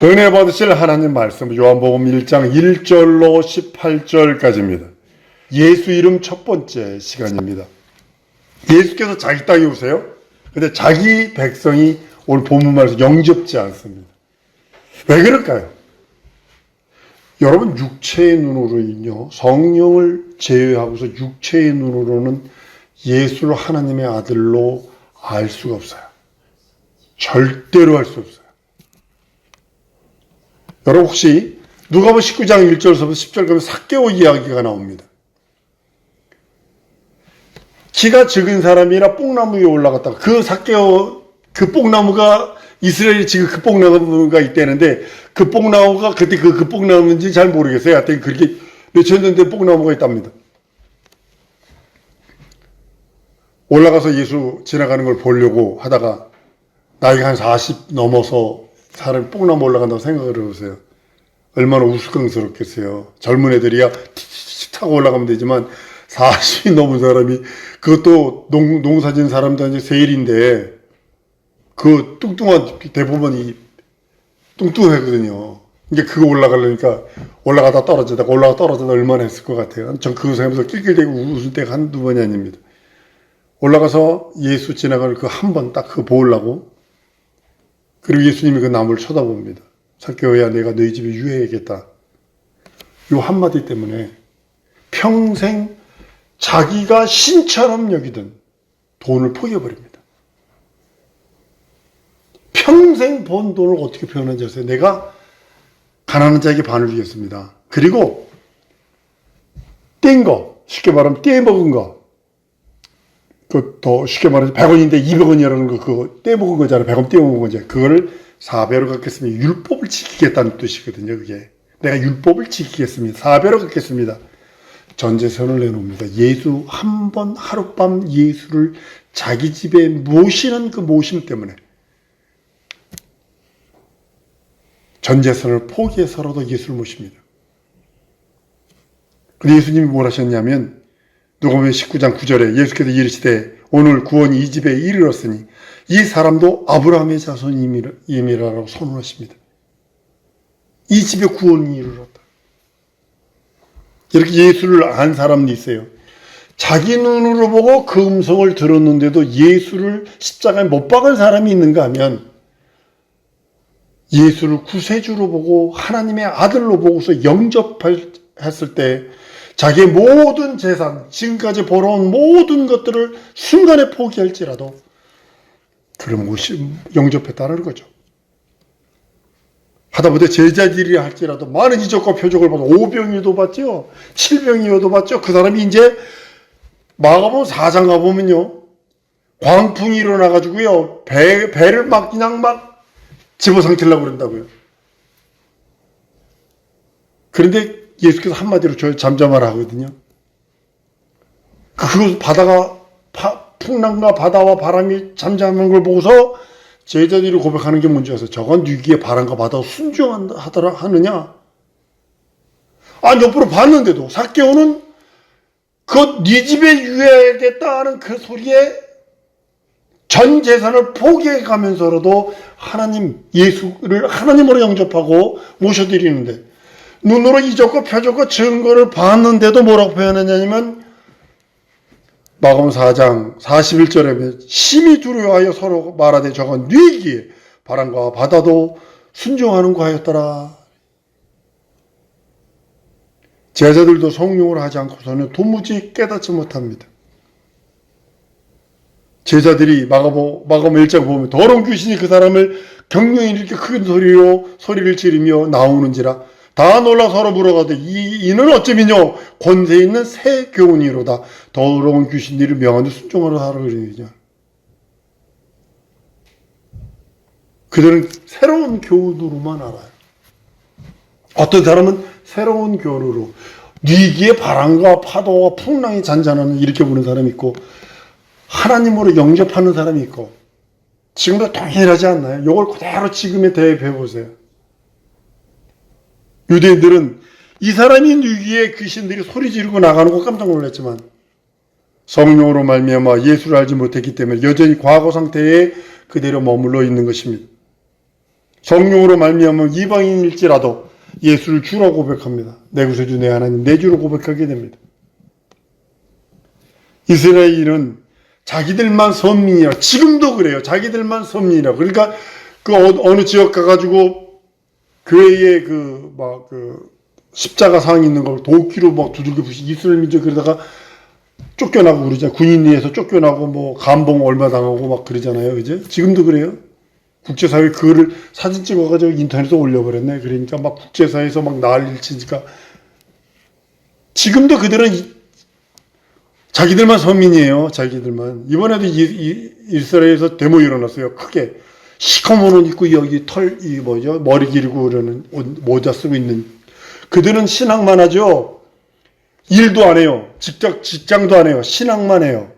은혜 받으실 하나님 말씀 요한복음 1장 1절로 18절까지입니다. 예수 이름 첫 번째 시간입니다. 예수께서 자기 땅에 오세요. 근데 자기 백성이 오늘 본문 말에서 영접지 않습니다. 왜 그럴까요? 여러분 육체의 눈으로는요, 성령을 제외하고서 육체의 눈으로는 예수를 하나님의 아들로 알 수가 없어요. 절대로 알 수 없어요. 여러분 혹시 누가복음 19장 1절에서부터 10절 가면 삭개오 이야기가 나옵니다. 키가 적은 사람이라 뽕나무 위에 올라갔다가 그 삭개오 그 뽕나무가 이스라엘에 지금 그 뽕나무가 있다는데 그 뽕나무가 그때 그 뽕나무인지 잘 모르겠어요. 하여튼 그렇게 몇천 년 된 뽕나무가 있답니다. 올라가서 예수 지나가는 걸 보려고 하다가 나이가 한 40 넘어서 사람이 뽕나무 올라간다고 생각을 해보세요. 얼마나 우스꽝스럽겠어요. 젊은 애들이야 티티티 타고 올라가면 되지만 40이 넘은 사람이 그것도 농사진 사람도 이제 세일인데 그 뚱뚱한 대부분이 뚱뚱하거든요. 이게 그거 올라가려니까 올라가다 떨어지다가 올라가 떨어지다 얼마나 했을 것 같아요. 전 그거 생각하면서 낄낄대고 웃을 때가 한두 번이 아닙니다. 올라가서 예수 지나가는 그 한 번 딱 그거 보려고 그리고 예수님이 그 나무를 쳐다봅니다. 삭개오야 내가 너희 집에 유해야겠다. 요 한마디 때문에 평생 자기가 신처럼 여기던 돈을 포기해버립니다. 평생 번 돈을 어떻게 표현한지 아세요? 내가 가난한 자에게 반을 주겠습니다. 그리고 뗀 거, 쉽게 말하면 떼먹은 거, 그 더 쉽게 말해서 100원인데 200원이라는 거 그거 떼먹은 거잖아요. 100원 떼먹은 거죠. 그거를 4배로 갚겠습니다. 율법을 지키겠다는 뜻이거든요. 그게 내가 율법을 지키겠습니다. 4배로 갚겠습니다. 전재산을 내놓습니다. 예수 한 번 하룻밤 예수를 자기 집에 모시는 그 모심 때문에 전재산을 포기해서라도 예수를 모십니다. 근데 예수님이 뭘 하셨냐면 누가복음 19장 9절에 예수께서 이르시되 오늘 구원이 이 집에 이르렀으니 이 사람도 아브라함의 자손임이라고 선언하십니다. 이 집에 구원이 이르렀다. 이렇게 예수를 안 사람도 있어요. 자기 눈으로 보고 그 음성을 들었는데도 예수를 십자가에 못 박은 사람이 있는가 하면 예수를 구세주로 보고 하나님의 아들로 보고서 영접했을 때 자기의 모든 재산, 지금까지 벌어온 모든 것들을 순간에 포기할지라도 그럼 영접했다는 거죠. 하다못해 제자들이 할지라도 많은 이적과 표적을 받아 5병이어도 받죠. 7병이어도 받죠. 그 사람이 이제 마가복음 4장 가보면요. 광풍이 일어나가지고요. 배를 막 그냥 막 집어삼키려고 그런다고요. 그런데 예수께서 한마디로 저 잠잠하라 하거든요. 그 바다가 풍랑과 바다와 바람이 잠잠한 걸 보고서 제자들이 고백하는 게 뭔지 아세요? 저건 위기에 바람과 바다가 순종하더라 하느냐? 아, 옆으로 봤는데도 삭개오는 그 네 집에 유해야겠다는 그 소리에 전 재산을 포기해 가면서라도 하나님 예수를 하나님으로 영접하고 모셔드리는데 눈으로 이적과 표적과 증거를 봤는데도 뭐라고 표현했냐면 마가복음 4장 41절에 심히 두려워하여 서로 말하되 저건 뉘기에 바람과 바다도 순종하는 거하였더라. 제자들도 성령을 하지 않고서는 도무지 깨닫지 못합니다. 제자들이 마가복음 1장 보면 더러운 귀신이 그 사람을 경련히 이렇게 큰 소리를 지르며 나오는지라 다 놀라 서로 물어가되 이는 어쩌미뇨 권세 있는 새 교훈이로다. 더러운 귀신들이 명하는 순종하러 하라 그러냐. 그들은 새로운 교훈으로만 알아요. 어떤 사람은 새로운 교훈으로 위기의 바람과 파도와 풍랑이 잔잔하는 이렇게 보는 사람이 있고 하나님으로 영접하는 사람이 있고 지금도 동일하지 않나요? 이걸 그대로 지금에 대입해 보세요. 유대인들은 이 사람이 위기에 귀신들이 소리 지르고 나가는 거 깜짝 놀랐지만 성령으로 말미암아 예수를 알지 못했기 때문에 여전히 과거 상태에 그대로 머물러 있는 것입니다. 성령으로 말미암아 이방인일지라도 예수를 주라고 고백합니다. 내 구세주 내 하나님 내 주로 고백하게 됩니다. 이스라엘은 자기들만 선민이라, 지금도 그래요. 자기들만 선민이라. 그러니까 그 어느 지역 가가지고 교회에 십자가 상 있는 걸 도끼로 막 두들겨 부시고 이스라엘 민족 그러다가 쫓겨나고 그러잖아요. 군인에서 쫓겨나고 뭐 감봉 얼마 당하고 막 그러잖아요. 이제 지금도 그래요. 국제사회 그거를 사진 찍어가지고 인터넷에 올려버렸네. 그러니까 막 국제사회에서 막 난리를 치니까 지금도 그들은 자기들만 서민이에요. 자기들만. 이번에도 이스라엘에서 데모 일어났어요. 크게. 시커먼 옷 입고 여기 머리 기르고 그러는 모자 쓰고 있는. 그들은 신앙만 하죠. 일도 안 해요. 직장도 안 해요. 신앙만 해요.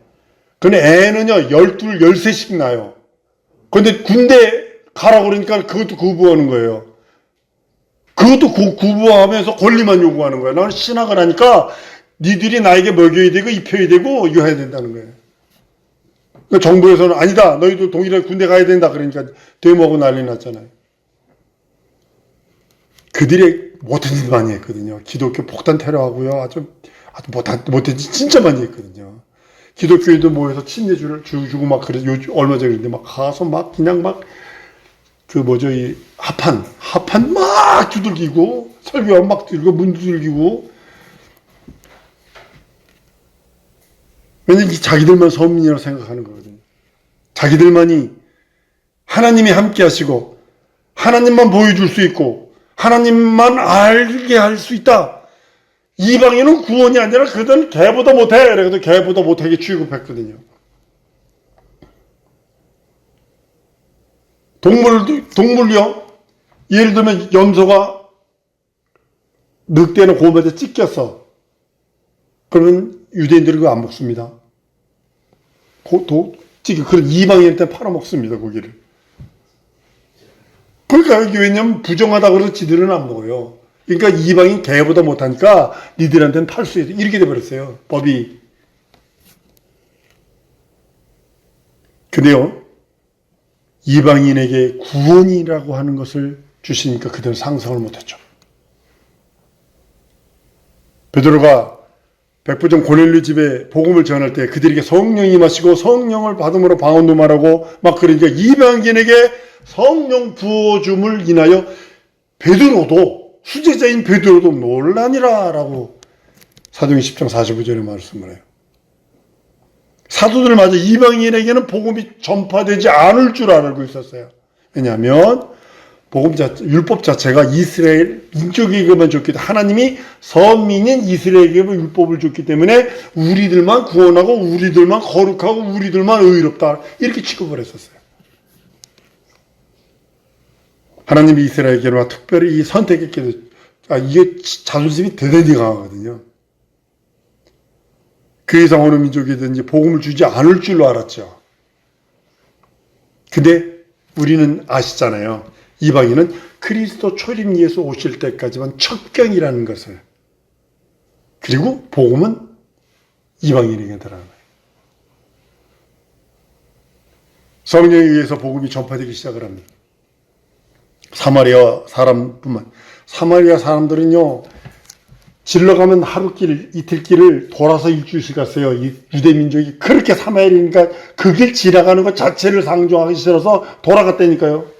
근데 애는요, 12, 13씩 낳아요. 근데 군대 가라고 그러니까 그것도 거부하는 거예요. 그것도 거부하면서 권리만 요구하는 거예요. 나는 신학을 하니까 니들이 나에게 먹여야 되고 입혀야 되고 이거 해야 된다는 거예요. 그러니까 정부에서는 아니다. 너희도 동일하게 군대 가야 된다. 그러니까 되먹고 난리 났잖아요. 그들이 못한 짓 많이 했거든요. 기독교 폭탄 테러하고요. 아주 못한 짓 진짜 많이 했거든요. 기독교인도 모여서 침례주를 주고 막 그래. 얼마 전인데 막 가서 막 그냥 막 이 하판 막 두들기고 설교하면 막 들고 문 두들기고. 왜냐면 자기들만 서민이라고 생각하는 거거든요. 자기들만이 하나님이 함께 하시고 하나님만 보여줄 수 있고 하나님만 알게 할 수 있다. 이방인은 구원이 아니라 그들은 개보다 못해. 그래서 개보다 못하게 취급했거든요. 동물요. 예를 들면 염소가 늑대나 곰한테 찢겼어. 그러면 유대인들이 그거 안 먹습니다. 그런 이방인한테 팔아먹습니다, 고기를. 그러니까 이게 왜냐면 부정하다 그래서 지들은 안 먹어요. 그러니까 이방인 개보다 못하니까 니들한테는 팔 수 있어. 이렇게 돼버렸어요, 법이. 근데요, 이방인에게 구원이라고 하는 것을 주시니까 그들은 상상을 못했죠. 베드로가 백부장 고넬료 집에 복음을 전할 때 그들에게 성령이 임하시고 성령을 받음으로 방언도 말하고 막 그러니까 이방인에게 성령 부어줌을 인하여 베드로도 수제자인 베드로도 놀라니라 라고 사도행 10장 45절에 말씀을 해요. 사도들마저 이방인에게는 복음이 전파되지 않을 줄 알고 있었어요. 왜냐하면 율법 자체가 이스라엘 민족에게만 줬기 때문에 하나님이 선민인 이스라엘에게만 율법을 줬기 때문에 우리들만 구원하고 우리들만 거룩하고 우리들만 의롭다 이렇게 취급을 했었어요. 하나님이 이스라엘에게만 특별히 선택했기도 이게 자존심이 대단히 강하거든요. 그 이상 어느 민족이든지 복음을 주지 않을 줄로 알았죠. 근데 우리는 아시잖아요. 이방인은 그리스도 초림 예수 오실 때까지만 첩경이라는 것을, 그리고 복음은 이방인에게 들어가는 거예요. 성령에 의해서 복음이 전파되기 시작을 합니다. 사마리아 사람들은요, 질러가면 하루길, 이틀길을 돌아서 일주일씩 갔어요. 이 유대민족이 그렇게 사마리아니까 그 길 지나가는 것 자체를 상종하기 싫어서 돌아갔다니까요.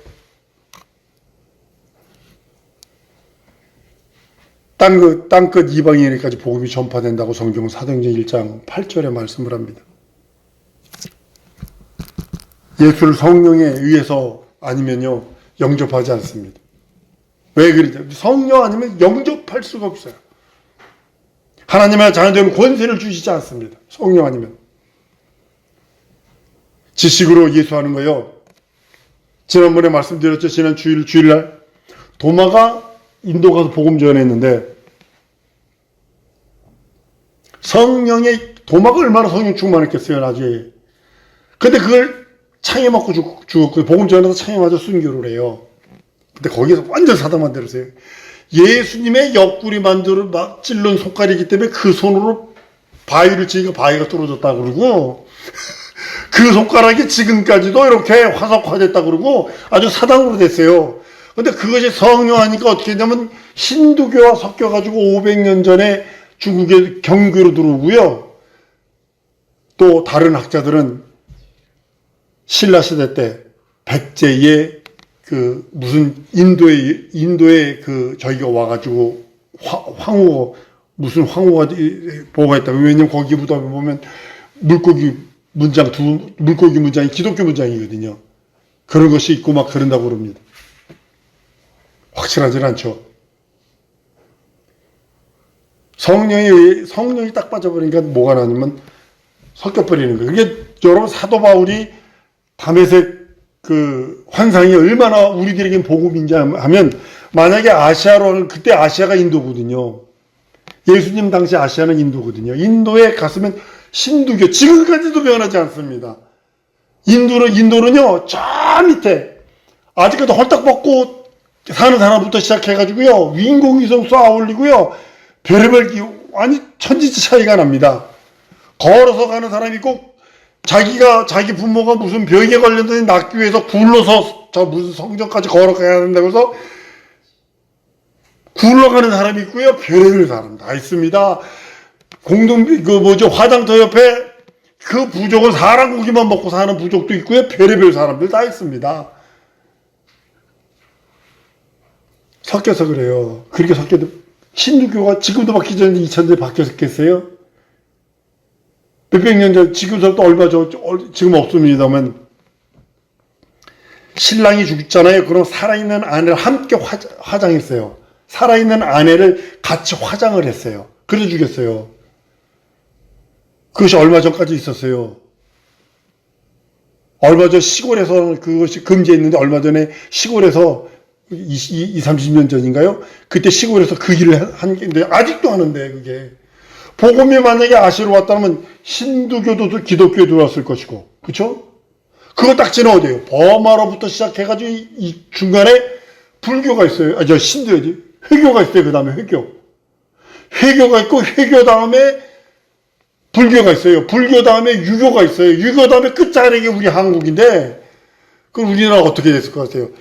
땅끝 이방인에게까지 복음이 전파된다고 성경은 사도행전 1장 8절에 말씀을 합니다. 예수를 성령에 의해서 아니면요, 영접하지 않습니다. 왜 그러죠? 성령 아니면 영접할 수가 없어요. 하나님의 자녀되면 권세를 주시지 않습니다. 성령 아니면. 지식으로 예수하는 거요. 지난번에 말씀드렸죠. 지난 주일날 도마가 인도 가서 복음 전했는데 도마가 얼마나 성령 충만했겠어요, 나중에. 근데 그걸 창에 맞고 죽었고 복음 전해서 창에 맞아 순교를 해요. 근데 거기서 완전 사단 만들었어요. 예수님의 옆구리 만두를 막 찔른 손가락이기 때문에 그 손으로 바위를 치니까 바위가 뚫어졌다고 그러고 그 손가락이 지금까지도 이렇게 화석화됐다고 그러고 아주 사당으로 됐어요. 근데 그것이 성령하니까 어떻게 했냐면 힌두교와 섞여가지고 500년 전에 중국의 경교로 들어오고요. 또 다른 학자들은 신라 시대 때 백제의 그 무슨 인도에 그 저기가 와가지고 황후 무슨 황후가 뭐가 있다. 왜냐면 거기보다 보면 물고기 문장이 기독교 문장이거든요. 그런 것이 있고 막 그런다고 그럽니다. 확실하진 않죠. 성령이 딱 빠져버리니까 뭐가 나냐면 섞여버리는 거예요. 그게 여러분 사도 바울이 다메섹 그 환상이 얼마나 우리들에게 복음인지 하면 만약에 아시아로 그때 아시아가 인도거든요. 예수님 당시 아시아는 인도거든요. 인도에 갔으면 힌두교 지금까지도 변하지 않습니다. 인도는요 저 밑에 아직까지 헐떡 벗고 사는 사람부터 시작해가지고요 인공위성 쏘아 올리고요 별의별 아니 천지차 차이가 납니다. 걸어서 가는 사람이 있고 자기 부모가 무슨 병에 걸렸더니 낫기 위해서 굴러서 저 무슨 성전까지 걸어가야 된다고 해서 굴러가는 사람이 있고요. 별의별 사람 다 있습니다. 화장터 옆에 그 부족은 사람 고기만 먹고 사는 부족도 있고요. 별의별 사람들 다 있습니다. 섞여서 그래요. 그렇게 섞여도 힌두교가 지금도 바뀌기 전에 2000년에 바뀌었겠어요? 몇백 년 전, 지금부터 얼마 지금 없습니다만, 신랑이 죽잖아요. 그럼 살아있는 아내를 함께 화장했어요. 살아있는 아내를 같이 화장을 했어요. 그래서 죽였어요. 그것이 얼마 전까지 있었어요. 얼마 전 시골에서 그것이 금지했는데 얼마 전에 시골에서 30년 전인가요? 그때 시골에서 그 일을 한 게인데 아직도 하는데 그게. 복음이 만약에 아시아로 왔다면 힌두교도 기독교에 들어왔을 것이고, 그쵸? 그거 딱지는 어디예요? 버마로부터 시작해가지고 이 중간에 불교가 있어요. 신도야지. 회교가 있어요. 그 다음에 회교. 회교가 있고, 회교 다음에 불교가 있어요. 불교 다음에 유교가 있어요. 유교 다음에 끝자락이 우리 한국인데, 그럼 우리나라가 어떻게 됐을 것 같아요?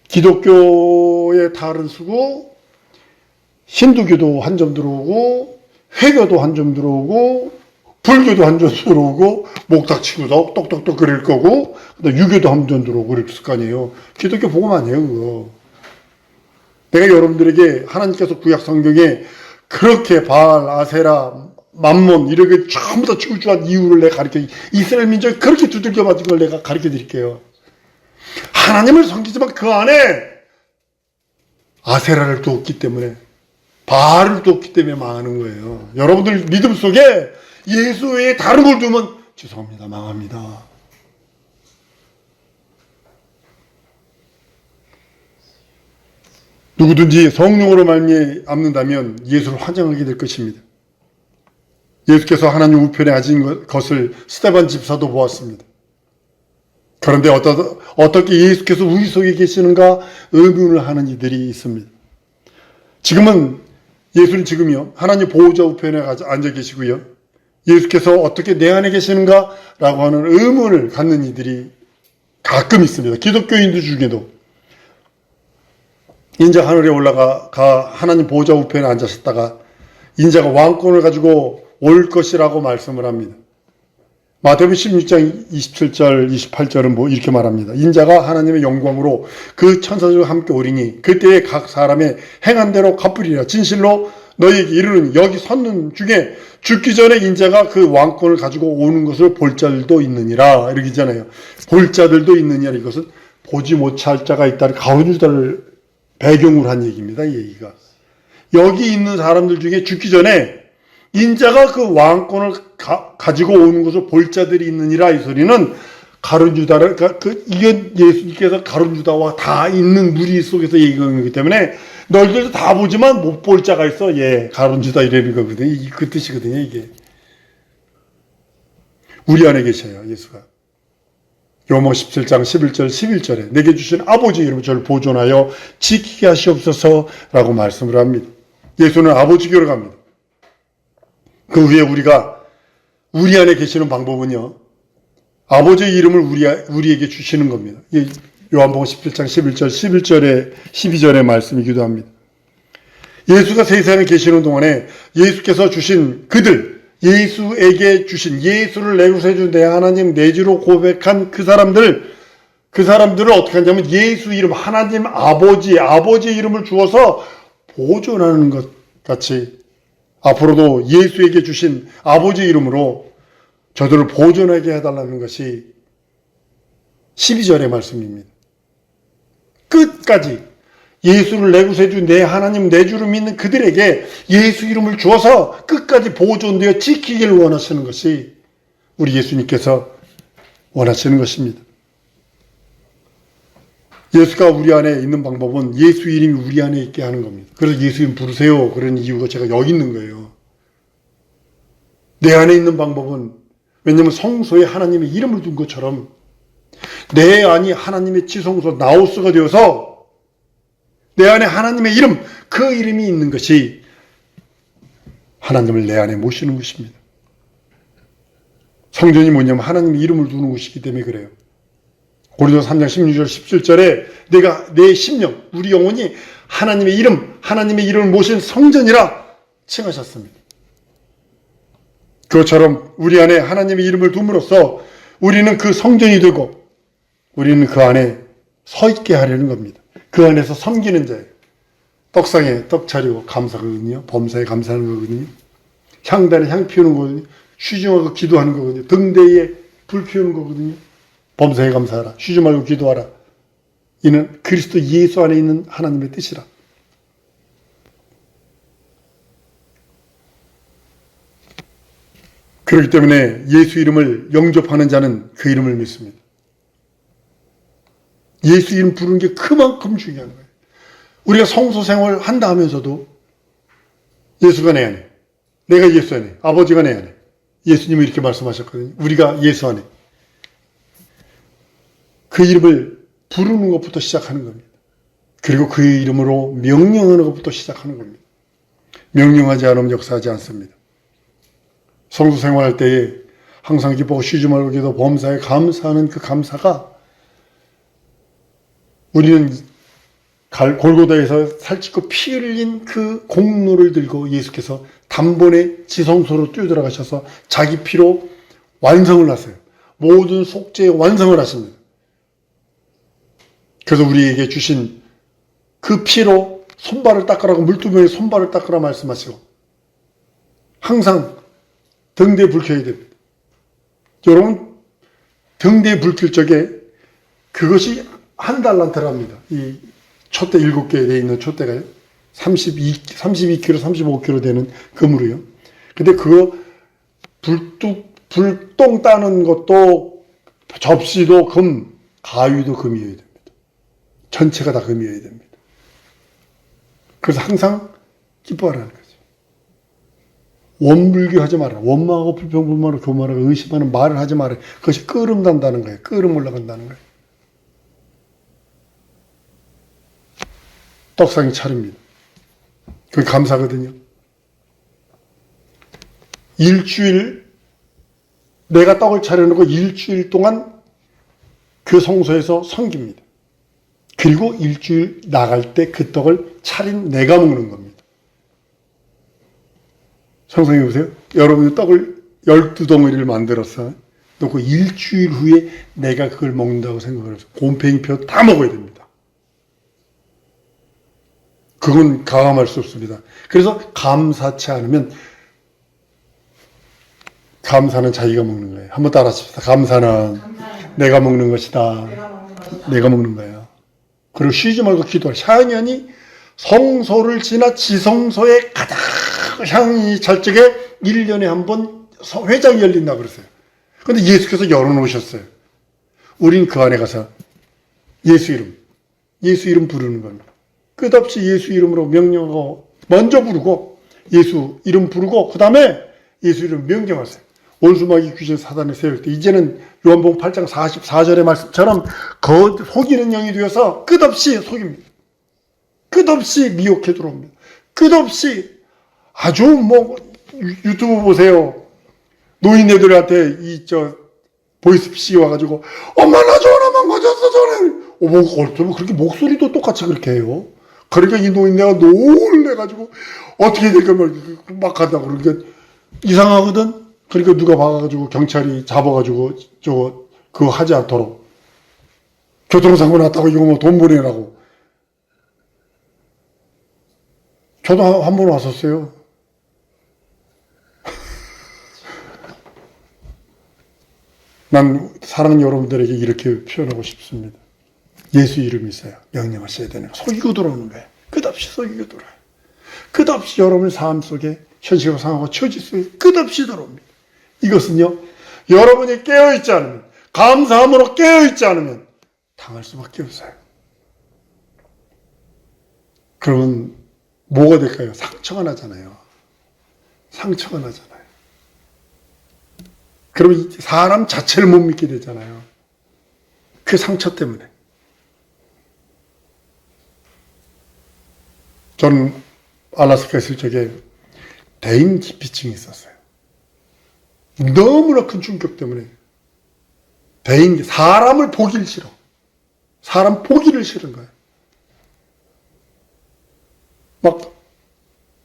기독교의 탈을 쓰고, 힌두교도 한 점 들어오고, 회교도 한 점 들어오고, 불교도 한 점 들어오고, 목탁치고서 똑똑똑 그릴 거고, 유교도 한 점 들어오고 그랬을 거 아니에요. 기독교 복음 아니에요, 그거. 내가 여러분들에게 하나님께서 구약 성경에 그렇게 바알, 아세라, 맘몬, 이렇게 전부 다 출주한 이유를 내가 이스라엘 민족이 그렇게 두들겨 맞은 걸 내가 가르쳐 드릴게요. 하나님을 섬기지만 그 안에 아세라를 두었기 때문에, 바알을 두었기 때문에 망하는 거예요. 여러분들 믿음 속에 예수 외에 다른 걸 두면 죄송합니다, 망합니다. 누구든지 성령으로 말미암는다면 예수를 환장하게 될 것입니다. 예수께서 하나님 우편에 하신 것을 스데반 집사도 보았습니다. 그런데 어떻게 예수께서 우리 속에 계시는가 의문을 하는 이들이 있습니다. 예수는 지금요 하나님 보호자 우편에 앉아 계시고요. 예수께서 어떻게 내 안에 계시는가 라고 하는 의문을 갖는 이들이 가끔 있습니다. 기독교인들 중에도. 인자 하늘에 올라가 하나님 보호자 우편에 앉으셨다가 인자가 왕권을 가지고 올 것이라고 말씀을 합니다. 마태복음 16장 27절 28절은 이렇게 말합니다. 인자가 하나님의 영광으로 그 천사들과 함께 오리니 그때에 각 사람의 행한 대로 갚으리라. 진실로 너희에게 이르는 여기 섰는 중에 죽기 전에 인자가 그 왕권을 가지고 오는 것을 볼 자들도 있느니라. 이렇게 있잖아요. 볼 자들도 있느니라. 이것은 보지 못할 자가 있다는 가룟유다를 배경으로 한 얘기입니다. 이 얘기가. 여기 있는 사람들 중에 죽기 전에 인자가 그 왕권을 가지고 오는 것을 볼 자들이 있느니라. 이 소리는 가룟유다를 이게 예수님께서 가룟유다와 다 있는 무리 속에서 얘기하는 거기 때문에 너희들도 다 보지만 못 볼 자가 있어. 예, 가룟유다 이름이 거거든요. 그 뜻이거든요. 이게 우리 안에 계셔요. 예수가. 요한복음 17장 11절 11절에 내게 주신 아버지 이름으로 저를 보존하여 지키게 하시옵소서라고 말씀을 합니다. 예수는 아버지께로 갑니다. 그 후에 우리가 우리 안에 계시는 방법은요. 아버지의 이름을 우리에게 주시는 겁니다. 요한복음 17장 11절, 11절에 12절의 말씀이기도 합니다. 예수가 세상에 계시는 동안에 예수께서 주신 그들, 예수에게 주신 예수를 내 것에 준 내 하나님 내주로 고백한 그 사람들을 어떻게 하냐면 예수 이름, 하나님 아버지의 이름을 주어서 보존하는 것 같이 앞으로도 예수에게 주신 아버지의 이름으로 저들을 보존하게 해달라는 것이 12절의 말씀입니다. 끝까지 예수를 내 구세주 내 하나님 내 주를 믿는 그들에게 예수 이름을 주어서 끝까지 보존되어 지키기를 원하시는 것이 우리 예수님께서 원하시는 것입니다. 예수가 우리 안에 있는 방법은 예수 이름이 우리 안에 있게 하는 겁니다. 그래서 예수 이름 부르세요. 그런 이유가 제가 여기 있는 거예요. 내 안에 있는 방법은 왜냐하면 성소에 하나님의 이름을 둔 것처럼 내 안이 하나님의 지성소 나우스가 되어서 내 안에 하나님의 이름, 그 이름이 있는 것이 하나님을 내 안에 모시는 것입니다. 성전이 뭐냐면 하나님의 이름을 두는 곳이기 때문에 그래요. 고린도서 3장 16절 17절에 내가 내 심령, 우리 영혼이 하나님의 이름을 모신 성전이라 칭하셨습니다. 그것처럼 우리 안에 하나님의 이름을 둠으로써 우리는 그 성전이 되고 우리는 그 안에 서 있게 하려는 겁니다. 그 안에서 섬기는 자예요. 떡상에 떡 차리고 감사거든요. 범사에 감사하는 거거든요. 향단에 향 피우는 거거든요. 쉬지 말고 기도하는 거거든요. 등대에 불 피우는 거거든요. 범사에 감사하라. 쉬지 말고 기도하라. 이는 그리스도 예수 안에 있는 하나님의 뜻이라. 그렇기 때문에 예수 이름을 영접하는 자는 그 이름을 믿습니다. 예수 이름 부르는 게 그만큼 중요한 거예요. 우리가 성소 생활을 한다 하면서도 예수가 내 안에, 내가 예수 안에, 아버지가 내 안에. 예수님은 이렇게 말씀하셨거든요. 우리가 예수 안에. 그 이름을 부르는 것부터 시작하는 겁니다. 그리고 그 이름으로 명령하는 것부터 시작하는 겁니다. 명령하지 않으면 역사하지 않습니다. 성도 생활할 때에 항상 기뻐하고 쉬지 말고 기도 범사에 감사하는 그 감사가 우리는 골고다에서 살찌고 피 흘린 그 공로를 들고 예수께서 단번에 지성소로 뛰어들어가셔서 자기 피로 완성을 하세요. 모든 속죄의 완성을 하십니다. 그래서 우리에게 주신 그 피로 손발을 닦으라고 물두멍에 손발을 닦으라 말씀하시고 항상 등대에 불 켜야 됩니다. 여러분 등대에 불 켤 적에 그것이 한 달란트랍니다. 이 촛대 7개 되어 있는 촛대가요. 32kg, 35kg 되는 금으로요. 근데 그거 불똥 따는 것도 접시도 금, 가위도 금이어야 됩니다. 전체가 다 금이어야 됩니다. 그래서 항상 기뻐하라는 거죠. 원불교하지 마라. 원망하고 불평불만하고 교만하고 의심하는 말을 하지 마라. 그것이 끓음 단다는 거예요. 끓음 올라간다는 거예요. 떡상이 차립니다. 그게 감사거든요. 일주일 내가 떡을 차려놓고 일주일 동안 그 성소에서 섬깁니다. 그리고 일주일 나갈 때 그 떡을 차린 내가 먹는 겁니다. 상상해 보세요. 여러분이 떡을 12덩어리를 만들어서 놓고 일주일 후에 내가 그걸 먹는다고 생각을 해서 곰팡이표 다 먹어야 됩니다. 그건 가감할 수 없습니다. 그래서 감사치 않으면 감사는 자기가 먹는 거예요. 한번 따라 하십시다. 감사는 내가 먹는 것이다. 내가 먹는 거예요. 그리고 쉬지 말고 기도하라. 향연이 성소를 지나 지성소에 가득 향이 잘 적에 1년에 한 번 회장이 열린다 그랬어요. 그런데 예수께서 열어놓으셨어요. 우린 그 안에 가서 예수 이름 부르는 겁니다. 끝없이 예수 이름으로 명령하고 먼저 부르고 예수 이름 부르고 그 다음에 예수 이름 명령하세요. 원수마귀 귀신 사단을 세울 때 이제는 요한복음 8장 44절의 말씀처럼 속이는 영이 되어서 끝없이 속입니다. 끝없이 미혹해 들어옵니다. 끝없이 아주 유튜브 보세요. 노인네들한테 보이스피싱이 와가지고 엄마 나 전화만 거졌어 전화 어쩌면 그렇게 목소리도 똑같이 그렇게 해요. 그러니까 이 노인네가 놀래가지고 어떻게 될까 막 한다고 그러니까 이상하거든. 그러니까 누가 봐가지고 경찰이 잡아가지고 그거 하지 않도록 교통사고 났다고 이거 뭐 돈 보내라고. 저도 한 번 왔었어요. 난 사랑하는 여러분들에게 이렇게 표현하고 싶습니다. 예수 이름이 있어요. 명령하셔야 되는 거. 속이고 들어오는 거예요. 끝없이 속이고 들어와요. 끝없이 여러분의 삶 속에 현실과 상황과 처지 속에 끝없이 들어옵니다. 이것은요, 여러분이 깨어있지 않으면, 감사함으로 깨어있지 않으면 당할 수밖에 없어요. 그러면 뭐가 될까요? 상처가 나잖아요. 상처가 나잖아요. 그러면 사람 자체를 못 믿게 되잖아요. 그 상처 때문에. 저는 알라스카에 있을 적에 대인 기피증이 있었어요. 너무나 큰 충격 때문에 사람을 보기를 싫어. 사람 보기를 싫은 거예요. 막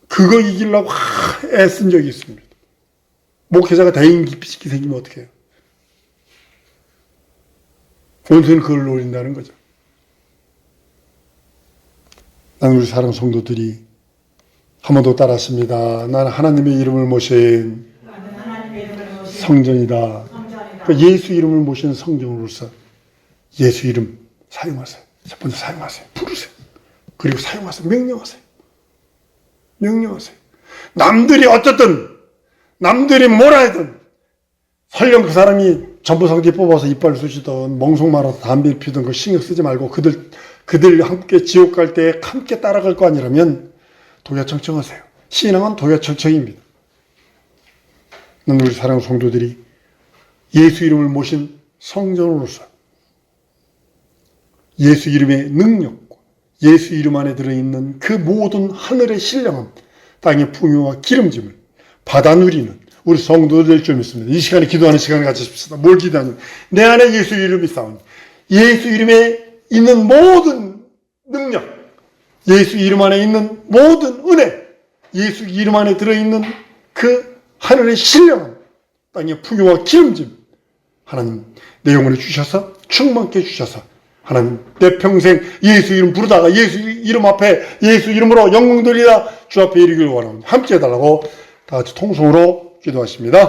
그거 이기려고 애쓴 적이 있습니다. 목회자가 대인 기피증이 생기면 어떻게 해요? 본thân 그걸 노린다는 거죠. 나는 우리 사랑 성도들이 한 번 더 따라하십니다. 나는 하나님의 이름을 모신 성전이다. 그러니까 예수 이름을 모신 성전으로서 예수 이름 사용하세요. 첫 번째 사용하세요. 부르세요. 그리고 사용하세요. 명령하세요. 명령하세요. 남들이 어쨌든 남들이 뭐라 하든 설령 그 사람이 전부상지 뽑아서 이빨 쑤시던 멍석 말아서 담배 피던 거 신경 쓰지 말고 그들 함께 지옥 갈 때 함께 따라갈 거 아니라면 도야청청하세요. 신앙은 도야청청입니다. 우리 사랑하는 성도들이 예수 이름을 모신 성전으로서 예수 이름의 능력과 예수 이름 안에 들어있는 그 모든 하늘의 신령함, 땅의 풍요와 기름짐을 받아 누리는 우리 성도들 될 줄 믿습니다. 이 시간에 기도하는 시간을 가지십시다. 뭘 기도하는? 내 안에 예수 이름이 있사오니 예수 이름에 있는 모든 능력, 예수 이름 안에 있는 모든 은혜, 예수 이름 안에 들어있는 그 하늘의 신령함, 땅의 풍요와 기름짐, 하나님 내 영혼에 주셔서 충만케 주셔서 하나님 내 평생 예수 이름 부르다가 예수 이름 앞에 예수 이름으로 영광 돌리다 주 앞에 이르기를 원합니다. 함께 해달라고 다 같이 통성으로 기도하십니다.